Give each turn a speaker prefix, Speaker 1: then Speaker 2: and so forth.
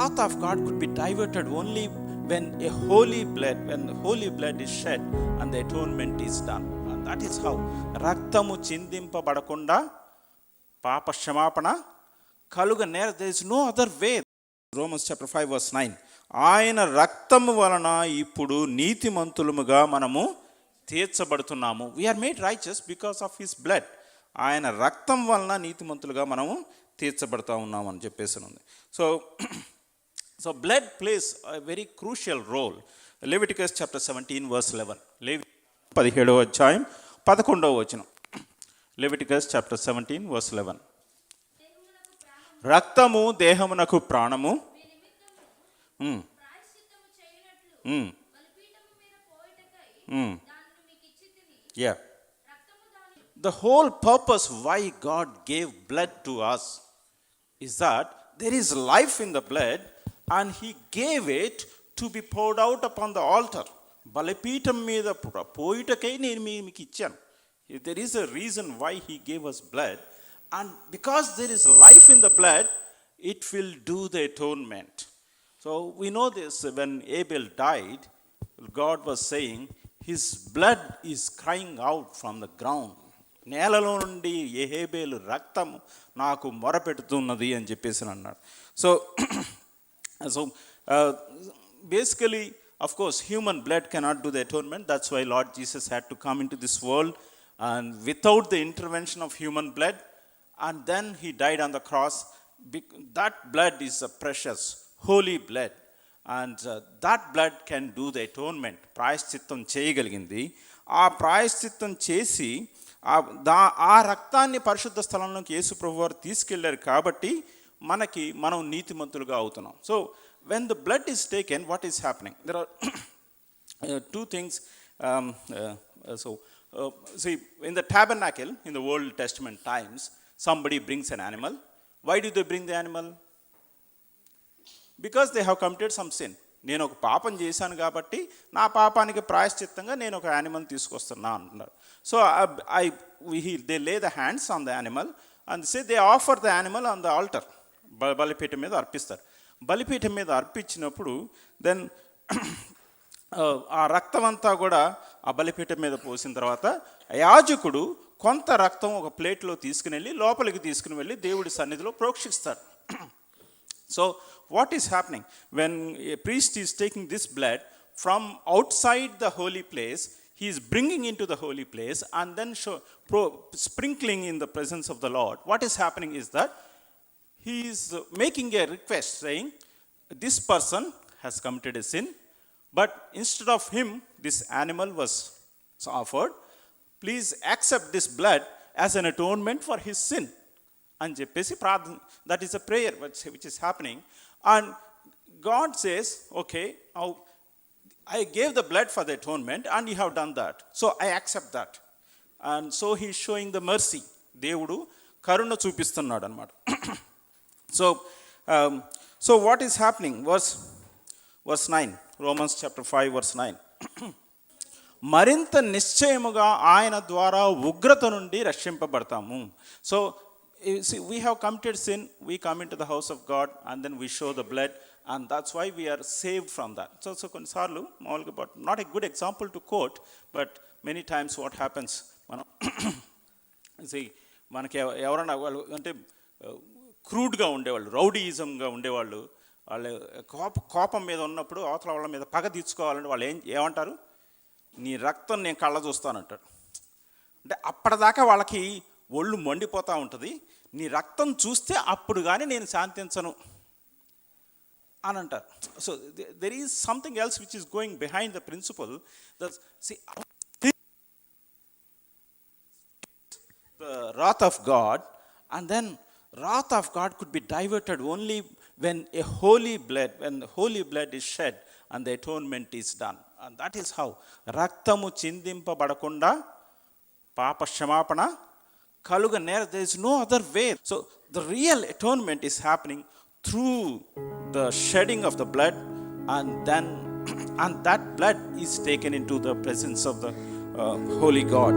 Speaker 1: wrath of God could be diverted only when the holy blood is shed and the atonement is done. And that is how రక్తము చిందింపబడకుండా పాప క్షమాపణ కలుగనేర. there is no other way. Romans chapter 5 verse 9, ఆయన రక్తము వలన ఇప్పుడు నీతిమంతులముగా మనము తీర్చబడుతున్నాము. we are made righteous because of his blood. ఆయన రక్తం వలన నీతిమంతులుగా మనము తీర్చబడతా ఉన్నాము అని చెప్పేసి ఉంది. So blood plays a very crucial role. Leviticus chapter 17 verse 11, 17వ అధ్యాయం 11వ వచనం. Leviticus chapter 17 verse 11, రక్తము దేహమునకు ప్రాణము, yeah. The whole purpose why God gave blood to us is that there is life in the blood and he gave it to be poured out upon the altar. బలిపీఠం మీద పోయిటకై నేను మీకు ఇచ్చాను. There is a reason why he gave us blood, and because there is life in the blood, it will do the atonement. So we know this, when Abel died, God was saying his blood is crying out from the ground. నేలలో నుండి యెహేబేలు రక్తం నాకు మొరపెడుతున్నది అని చెప్పేసి అన్నాడు. So basically, of course, human blood cannot do the atonement. That's why Lord Jesus had to come into this world, and without the intervention of human blood, and then he died on the cross. That blood is a precious holy blood, and that blood can do the atonement. ప్రాయశ్చిత్తం చేయగలిగింది. ఆ ప్రాయశ్చిత్తం చేసి ఆ రక్తాన్ని పరిశుద్ధ స్థలంలోకి యేసు ప్రభువారు తీసుకెళ్లారు కాబట్టి మనం నీతిమంతులుగా అవుతున్నాం. So when the blood is taken, what is happening? There are two things. See, in the tabernacle in the Old Testament times, somebody brings an animal. Why do they bring the animal? Because they have committed some sin. నేను ఒక పాపం చేశాను కాబట్టి నా పాపానికి ప్రాయశ్చిత్తంగా నేను ఒక animal తీసుకొస్తున్నా అంటున్నారు. So they lay the hands on the animal and say they offer the animal on the altar. బలిపీఠం మీద అర్పిస్తారు. బలిపీఠం మీద అర్పించినప్పుడు దెన్ ఆ రక్తం అంతా కూడా ఆ బలిపీఠం మీద పోసిన తర్వాత యాజకుడు కొంత రక్తం ఒక ప్లేట్లో తీసుకుని వెళ్ళి లోపలికి తీసుకుని వెళ్ళి దేవుడి సన్నిధిలో ప్రోక్షిస్తాడు. So what is happening when a priest is taking this blood from outside the holy place, he is bringing into the holy place and then sprinkling in the presence of the Lord. What is happening is that he is making a request saying, this person has committed a sin, but instead of him this animal was offered. Please accept this blood as an atonement for his sin. అని చెప్పేసి ప్రార్థన, that is a prayer which is happening. And God says, okay, I gave the blood for the atonement and you have done that, so I accept that. And so he showing the mercy. దేవుడు కరుణ చూపిస్తున్నాడు అనమాట. So what is happening? Verse 9, Romans chapter 5 verse 9. మరింత నిశ్చయముగా ఆయన ద్వారా ఉగ్రత నుండి రక్షింపబడతాము. So see, we have committed sin, we come into the house of God and then we show the blood, and that's why we are saved from that. So కొన్నిసార్లు మామూలుగా, but not a good example to quote, but many times what happens, మనం see, మనకి ఎవరన్నా వాళ్ళు అంటే క్రూడ్గా ఉండేవాళ్ళు, రౌడీయిజంగా ఉండేవాళ్ళు, వాళ్ళు కోపం మీద ఉన్నప్పుడు అవతల వాళ్ళ మీద పగ తీర్చుకోవాలంటే వాళ్ళు ఏమంటారు? నీ రక్తం నేను కళ్ళ చూస్తానంటాడు. అంటే అప్పటిదాకా వాళ్ళకి ఒళ్ళు మండిపోతూ ఉంటుంది. నీ రక్తం చూస్తే అప్పుడు కానీ నేను శాంతించను అని అంటారు. So there is something else which is going behind the principle. The wrath of God, and then wrath of God could be diverted only when the holy blood is shed and the atonement is done. And that is how రక్తము చిందింపబడకుండా పాప క్షమాపణ కలుగనేర. there is no other way. So the real atonement is happening through the shedding of the blood, and that blood is taken into the presence of the holy God.